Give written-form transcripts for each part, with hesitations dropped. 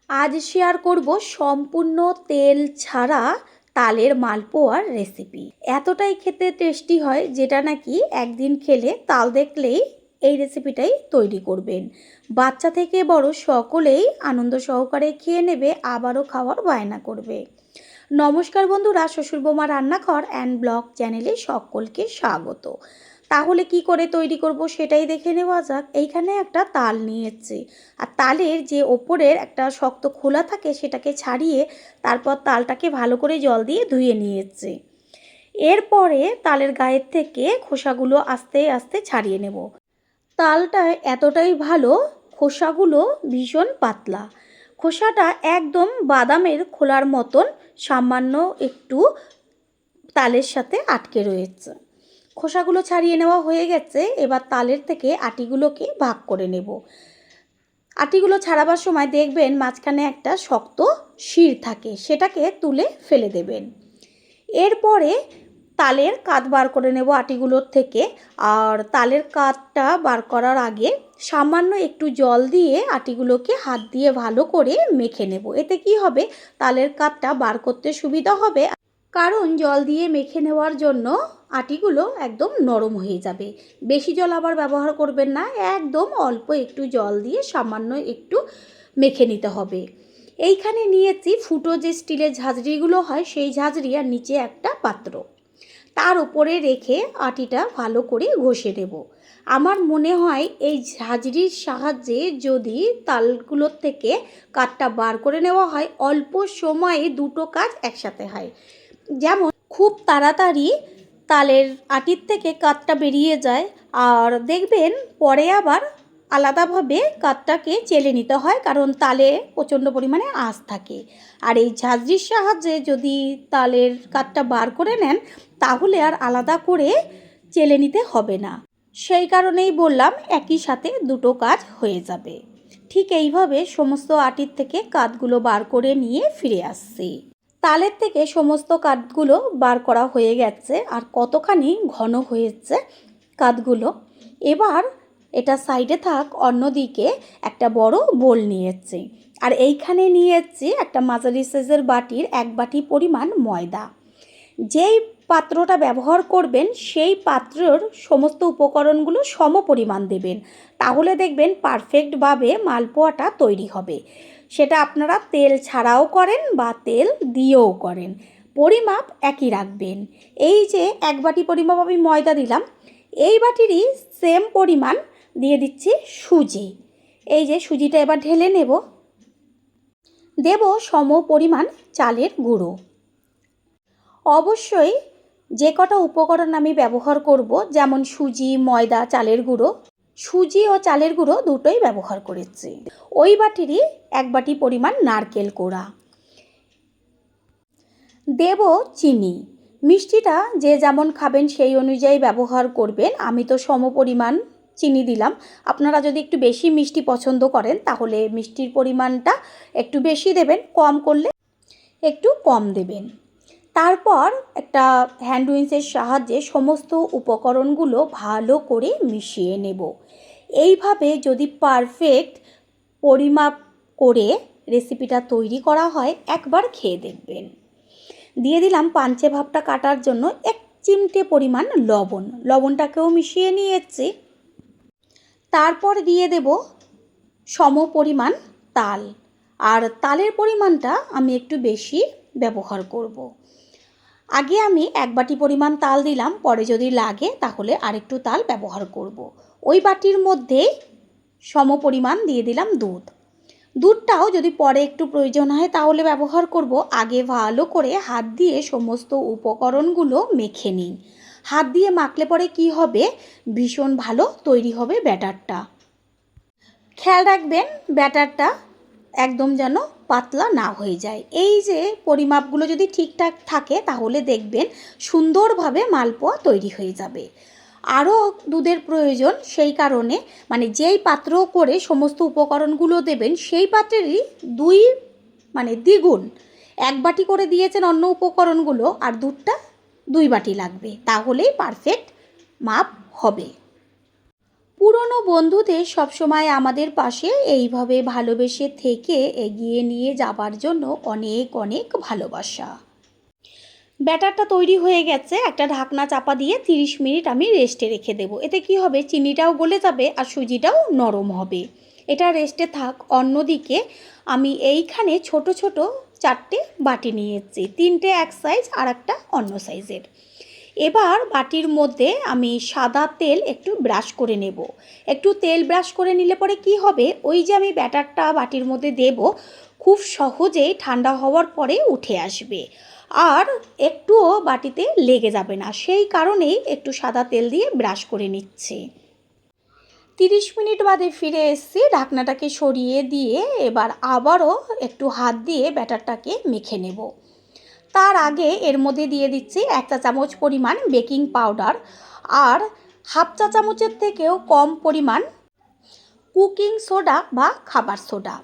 আজ শেয়ার করব সম্পূর্ণ তেল ছাড়া তালের মালপোয়ার রেসিপি। এতটাই খেতে টেস্টি হয় যেটা নাকি একদিন খেলে তাল দেখলেই এই রেসিপিটাই তৈরি করবেন। বাচ্চা থেকে বড় সকলেই আনন্দ সহকারে খেয়ে নেবে, আবারও খাওয়ার বায়না করবে। নমস্কার বন্ধুরা, শ্বশুর বৌমা রান্নাঘর অ্যান্ড ব্লগ চ্যানেলে সকলকে স্বাগত। তাহলে কি করে তৈরি করব সেটাই দেখে নেওয়া যাক। এইখানে একটা তাল নিয়েছি, আর তালের যে ওপরের একটা শক্ত খোলা থাকে সেটাকে ছাড়িয়ে তারপর তালটাকে ভালো করে জল দিয়ে ধুয়ে নিয়েছি। এরপরে তালের গায়ের থেকে খোসাগুলো আস্তে আস্তে ছাড়িয়ে নেব। তালটা এতটাই ভালো, খোসাগুলো ভীষণ পাতলা। খোসাটা একদম বাদামের খোলার মতন সামান্য একটু তালের সাথে আটকে রয়েছে। খোসাগুলো ছাড়িয়ে নেওয়া হয়ে গেছে। এবার তালের থেকে আটিগুলোকে ভাগ করে নেব। আটিগুলো ছাড়াবার সময় দেখবেন মাঝখানে একটা শক্ত শির থাকে, সেটাকে তুলে ফেলে দেবেন। এরপরে তালের কাত বার করে নেব আটিগুলোর থেকে। আর তালের কাতটা বার করার আগে সামান্য একটু জল দিয়ে আটিগুলোকে হাত দিয়ে ভালো করে মেখে নেব। এতে কি হবে, তালের কাতটা বার করতে সুবিধা হবে, কারণ জল দিয়ে মেখে নেওয়ার জন্য আটিগুলো একদম নরম হয়ে যাবে। বেশি জল আবার ব্যবহার করবেন না, একদম অল্প একটু জল দিয়ে সামান্য একটু মেখে নিতে হবে। এইখানে নিয়েছি ফুটো যে স্টিলের ঝাঁঝরিগুলো হয় সেই ঝাঁঝরি, আর নিচে একটা পাত্র, তার উপরে রেখে আটিটা ভালো করে ঘষে নেব। আমার মনে হয় এই ঝাঁঝরির সাহায্যে যদি তালগুলোর থেকে কাঠটা বার করে নেওয়া হয়, অল্প সময়ে দুটো কাজ একসাথে হয়। যেমন খুব তাড়াতাড়ি তালের আটির থেকে কাঠটা বেরিয়ে যায়, আর দেখবেন পরে আবার আলাদাভাবে কাঠটাকে চেলে নিতে হয়, কারণ তালে প্রচণ্ড পরিমাণে আঁশ থাকে। আর এই ঝাঁঝরির সাহায্যে যদি তালের কাঠটা বার করে নেন তাহলে আর আলাদা করে চেলে নিতে হবে না। সেই কারণেই বললাম একই সাথে দুটো কাজ হয়ে যাবে। ঠিক এইভাবে সমস্ত আটির থেকে কাঠগুলো বার করে নিয়ে ফিরে আসছি। তালের থেকে সমস্ত কাঠগুলো বার করা হয়ে গেছে, আর কতখানি ঘন হয়েছে কাঠগুলো। এবার এটা সাইডে থাক, অন্যদিকে একটা বড় বোল নিয়েছি, আর এইখানে নিয়েছি একটা মাঝারি সাইজের বাটির 1 বাটি পরিমাণ ময়দা। যেই পাত্রটা ব্যবহার করবেন সেই পাত্রের সমস্ত উপকরণগুলো সম পরিমাণ দেবেন, তাহলে দেখবেন পারফেক্টভাবে মালপোয়াটা তৈরি হবে। সেটা আপনারা তেল ছাড়াও করেন বা তেল দিয়েও করেন, পরিমাপ একই রাখবেন। এই যে 1 বাটি পরিমাপ আমি ময়দা দিলাম, এই বাটিরই সেম পরিমাণ দিয়ে দিচ্ছি সুজি। এই যে সুজিটা এবার ঢেলে নেব। দেব সম পরিমাণ চালের গুঁড়ো। অবশ্যই যে কটা উপকরণ আমি ব্যবহার করব, যেমন সুজি, ময়দা, চালের গুঁড়ো, সুজি ও চালের গুঁড়ো দুটোই ব্যবহার করেছি। ওই বাটিরই 1 বাটি পরিমাণ নারকেল কোড়া। দেব চিনি। মিষ্টিটা যে যেমন খাবেন সেই অনুযায়ী ব্যবহার করবেন। আমি তো সম পরিমাণ চিনি দিলাম। আপনারা যদি একটু বেশি মিষ্টি পছন্দ করেন তাহলে মিষ্টির পরিমাণটা একটু বেশি দেবেন, কম করলে একটু কম দেবেন। তারপর একটা হ্যান্ড উইন্সের সাহায্যে সমস্ত উপকরণগুলো ভালো করে মিশিয়ে নেব। এইভাবে যদি পারফেক্ট পরিমাপ করে রেসিপিটা তৈরি করা হয়, একবার খেয়ে দেখবেন। দিয়ে দিলাম পাঞ্চে ভাবটা কাটার জন্য 1 চিমটে পরিমাণ লবণ। লবণটাকেও মিশিয়ে নিয়েছি। তারপর দিয়ে দেব সম পরিমাণ তাল, আর তালের পরিমাণটা আমি একটু বেশি ব্যবহার করব। আগে আমি 1 বাটি পরিমাণ তাল দিলাম, পরে যদি লাগে তাহলে আরেকটু তাল ব্যবহার করব। ওই বাটির মধ্যেই সম পরিমাণ দিয়ে দিলাম দুধ। দুধটাও যদি পরে একটু প্রয়োজন হয় তাহলে ব্যবহার করব। আগে ভালো করে হাত দিয়ে সমস্ত উপকরণগুলো মেখে নিন। হাত দিয়ে মাখলে পরে কি হবে, ভীষণ ভালো তৈরি হবে ব্যাটারটা। খেয়াল রাখবেন ব্যাটারটা একদম যেন পাতলা না হয়ে যায়। এই যে পরিমাপগুলো যদি ঠিকঠাক থাকে তাহলে দেখবেন সুন্দরভাবে মালপোয়া তৈরি হয়ে যাবে। আরও দুধের প্রয়োজন, সেই কারণে যেই পাত্র করে সমস্ত উপকরণগুলো দেবেন সেই পাত্রেরই দ্বিগুণ 1 বাটি করে দিয়েছেন অন্য উপকরণগুলো, আর দুধটা 2 বাটি লাগবে, তাহলেই পারফেক্ট মাপ হবে। পুরনো বন্ধুদের সবসময় আমাদের পাশে এইভাবে ভালোবেসে থেকে এগিয়ে নিয়ে যাবার জন্য অনেক অনেক ভালোবাসা। ব্যাটারটা তৈরি হয়ে গেছে, একটা ঢাকনা চাপা দিয়ে 30 মিনিট আমি রেস্টে রেখে দেবো। এতে কি হবে, চিনিটাও গলে যাবে আর সুজিটাও নরম হবে। এটা রেস্টে থাক। অন্যদিকে আমি এইখানে ছোট ছোট 4টে বাটি নিয়েছি, 3টে এক সাইজ আর একটা অন্য সাইজের। এবার বাটির মধ্যে আমি সাদা তেল একটু ব্রাশ করে নেব। একটু তেল ব্রাশ করে নিলে পরে কি হবে, ওই যে আমি ব্যাটারটা বাটির মধ্যে দেব খুব সহজেই ঠান্ডা হওয়ার পরে উঠে আসবে আর একটুও বাটিতে লেগে যাবে না। সেই কারণেই একটু সাদা তেল দিয়ে ব্রাশ করে নিচ্ছি। 30 মিনিট বাদে ফিরে এসেছি, ঢাকনাটাকে সরিয়ে দিয়ে এবার আবারও একটু হাত দিয়ে ব্যাটারটাকে মেখে নেব। তার আগে এর মধ্যে দিয়ে দিচ্ছি 1 চা চামচ পরিমাণ বেকিং পাউডার আর হাফ চা চামচের থেকেও কম পরিমাণ কুকিং সোডা বা খাবার সোডা।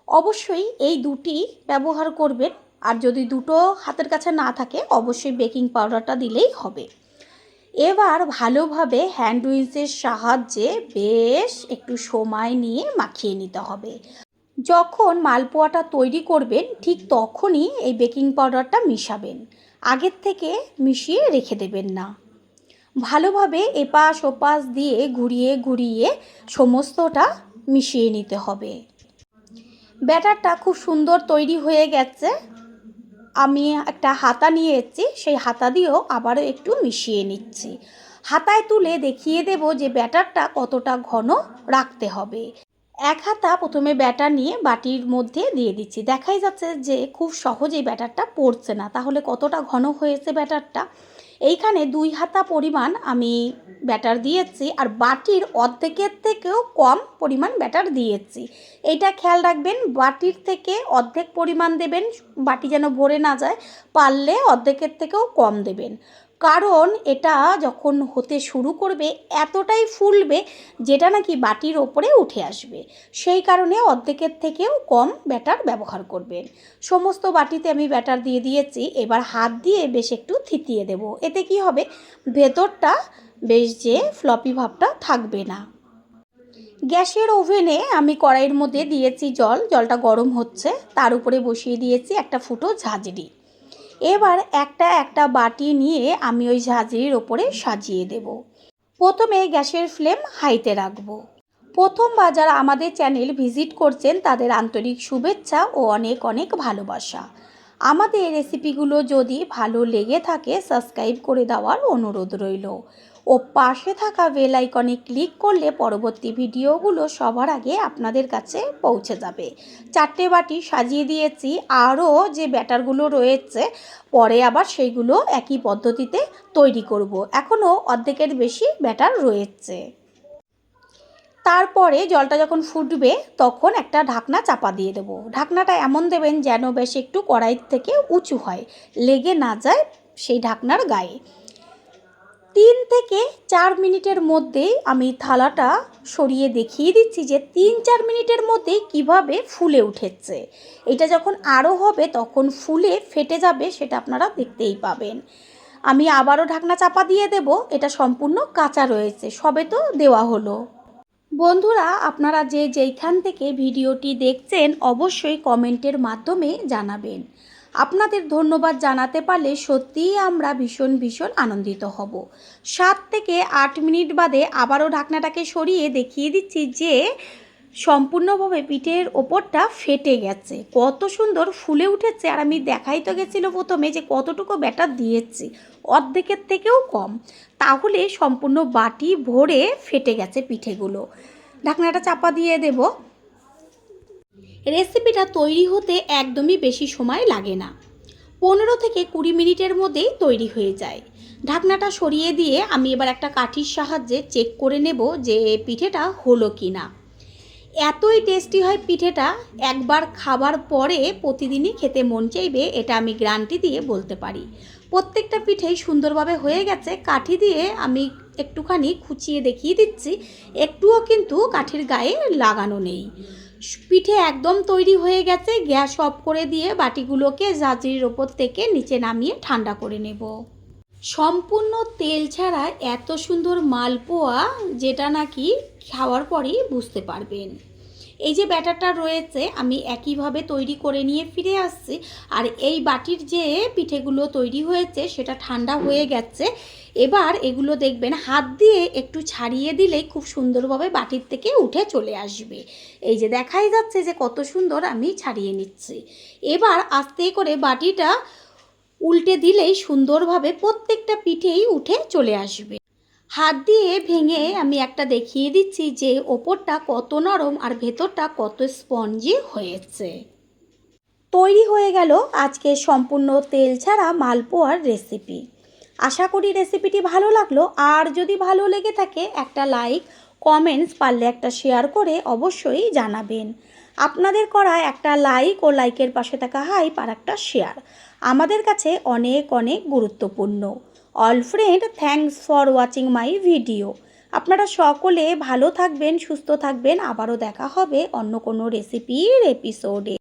অবশ্যই এই দুটি ব্যবহার করবেন, আর যদি দুটো হাতের কাছে না থাকে অবশ্যই বেকিং পাউডারটা দিলেই হবে। এবার ভালোভাবে হ্যান্ড উইচের সাহায্যে বেশ একটু সময় নিয়ে মাখিয়ে নিতে হবে। যখন মালপোয়াটা তৈরি করবেন ঠিক তখনই এই বেকিং পাউডারটা মিশাবেন, আগের থেকে মিশিয়ে রেখে দেবেন না। ভালোভাবে এপাশ ওপাশ দিয়ে ঘুরিয়ে ঘুরিয়ে সমস্তটা মিশিয়ে নিতে হবে। ব্যাটারটা খুব সুন্দর তৈরি হয়ে গেছে। আমি একটা হাতা নিয়ে এসেছি, সেই হাতা দিয়েও আবারও একটু মিশিয়ে নিচ্ছি। হাতায় তুলে দেখিয়ে দেব যে ব্যাটারটা কতটা ঘন রাখতে হবে। এক হাতা প্রথমে ব্যাটার নিয়ে বাটির মধ্যে দিয়ে দিচ্ছি। দেখাই যাচ্ছে যে খুব সহজেই ব্যাটারটা পড়ছে না, তাহলে কতটা ঘন হয়েছে ব্যাটারটা। এইখানে 2 হাতা পরিমাণ আমি ব্যাটার দিয়েছি আর বাটির অর্ধেকের থেকেও কম পরিমাণ ব্যাটার দিয়েছি। এইটা খেয়াল রাখবেন, বাটির থেকে অর্ধেক পরিমাণ দেবেন, বাটি যেন ভরে না যায়। পারলে অর্ধেকের থেকেও কম দেবেন, কারণ এটা যখন হতে শুরু করবে এতটাই ফুলবে যেটা নাকি বাটির ওপরে উঠে আসবে। সেই কারণে অর্ধেকের থেকেও কম ব্যাটার ব্যবহার করবেন। সমস্ত বাটিতে আমি ব্যাটার দিয়ে দিয়েছি। এবার হাত দিয়ে বেশ একটু থিতিয়ে দেব। এতে কি হবে, ভেতরটা বেশ যে ফ্লপি ভাবটা থাকবে না। গ্যাসের ওভেনে আমি কড়াইয়ের মধ্যে দিয়েছি জল, জলটা গরম হচ্ছে, তার উপরে বসিয়ে দিয়েছি একটা ফুটো ঝাঁঝরি। এবার একটা একটা বাটি নিয়ে আমি ওই ঝাঁঝরির ওপরে সাজিয়ে দেব। প্রথমে গ্যাসের ফ্লেম হাইতে রাখবো। প্রথমবার যারা আমাদের চ্যানেল ভিজিট করছেন তাদের আন্তরিক শুভেচ্ছা ও অনেক অনেক ভালোবাসা। আমাদের রেসিপিগুলো যদি ভালো লেগে থাকে সাবস্ক্রাইব করে দেওয়ার অনুরোধ রইল ও পাশে থাকা বেল আইকনে ক্লিক করলে পরবর্তী ভিডিওগুলো সবার আগে আপনাদের কাছে পৌঁছে যাবে। 4টে বাটি সাজিয়ে দিয়েছি, আরও যে ব্যাটারগুলো রয়েছে পরে আবার সেইগুলো একই পদ্ধতিতে তৈরি করব। এখনও অর্ধেকের বেশি ব্যাটার রয়েছে। তারপরে জলটা যখন ফুটবে তখন একটা ঢাকনা চাপা দিয়ে দেবো। ঢাকনাটা এমন দেবেন যেন বেশ একটু কড়াই থেকে উঁচু হয়, লেগে না যায় সেই ঢাকনার গায়ে। 3 থেকে 4 মিনিটের মধ্যেই আমি থালাটা সরিয়ে দেখিয়ে দিচ্ছি যে 3-4 মিনিটের মধ্যেই কিভাবে ফুলে উঠেছে। এটা যখন আরও হবে তখন ফুলে ফেটে যাবে, সেটা আপনারা দেখতেই পাবেন। আমি আবারও ঢাকনা চাপা দিয়ে দেব। এটা সম্পূর্ণ কাঁচা রয়েছে, সবে তো দেওয়া হলো। বন্ধুরা, আপনারা যে যেইখান থেকে ভিডিওটি দেখছেন অবশ্যই কমেন্টের মাধ্যমে জানাবেন। আপনাদের ধন্যবাদ জানাতে পারলে সত্যিই আমরা ভীষণ ভীষণ আনন্দিত হব। 7 থেকে 8 মিনিট বাদে আবারও ঢাকনাটাকে সরিয়ে দেখিয়ে দিচ্ছি যে সম্পূর্ণভাবে পিঠের ওপরটা ফেটে গেছে, কত সুন্দর ফুলে উঠেছে। আর আমি দেখাই তো গেছিলো প্রথমে যে কতটুকু ব্যাটার দিয়েছি, অর্ধেকের থেকেও কম, তাহলে সম্পূর্ণ বাটি ভরে ফেটে গেছে পিঠেগুলো। ঢাকনাটা চাপা দিয়ে দেব। রেসিপিটা তৈরি হতে একদমই বেশি সময় লাগে না, 15 থেকে 20 মিনিটের মধ্যেই তৈরি হয়ে যায়। ঢাকনাটা সরিয়ে দিয়ে আমি এবার একটা কাঠির সাহায্যে চেক করে নেব যে পিঠেটা হলো কি না। এতই টেস্টি হয় পিঠেটা, একবার খাবার পরে প্রতিদিনই খেতে মন চাইবে, এটা আমি গ্যারান্টি দিয়ে বলতে পারি। প্রত্যেকটা পিঠেই সুন্দরভাবে হয়ে গেছে। কাঠি দিয়ে আমি একটুখানি খুঁচিয়ে দেখিয়ে দিচ্ছি, একটুও কিন্তু কাঠির গায়ে লাগানো নেই। পিঠে একদম তৈরি হয়ে গেছে। গ্যাস অফ করে দিয়ে বাটিগুলোকে ঝাঁঝরির ওপর থেকে নিচে নামিয়ে ঠান্ডা করে নেব। সম্পূর্ণ তেল ছাড়া এত সুন্দর মালপোয়া যেটা নাকি খাওয়ার পরেই বুঝতে পারবেন। এই যে ব্যাটারটা রয়েছে আমি একইভাবে তৈরি করে নিয়ে ফিরে আসছি। আর এই বাটির যে পিঠেগুলো তৈরি হয়েছে সেটা ঠান্ডা হয়ে গেছে। এবার এগুলো দেখবেন হাত দিয়ে একটু ছাড়িয়ে দিলেই খুব সুন্দরভাবে বাটির থেকে উঠে চলে আসবে। এই যে দেখাই যাচ্ছে যে কত সুন্দর আমি ছাড়িয়ে নিচ্ছি। এবার আস্তে করে বাটিটা উল্টে দিলেই সুন্দরভাবে প্রত্যেকটা পিঠেই উঠে চলে আসবে। হাত দিয়ে ভেঙে আমি একটা দেখিয়ে দিচ্ছি যে ওপরটা কত নরম আর ভেতরটা কত স্পঞ্জি হয়েছে। তৈরি হয়ে গেল আজকে সম্পূর্ণ তেল ছাড়া মালপোয়ার রেসিপি। আশা করি রেসিপিটি ভালো লাগলো। আর যদি ভালো লেগে থাকে একটা লাইক, কমেন্টস, পারলে একটা শেয়ার করে অবশ্যই জানাবেন। আপনাদের করা একটা লাইক ও লাইকের পাশে থাকা হাইপ আর একটা শেয়ার আমাদের কাছে অনেক অনেক গুরুত্বপূর্ণ। All friend, thanks for watching my video. আপনারা সকলে ভালো থাকবেন, সুস্থ থাকবেন। আবারও দেখা হবে অন্য কোনো রেসিপির এপিসোডে।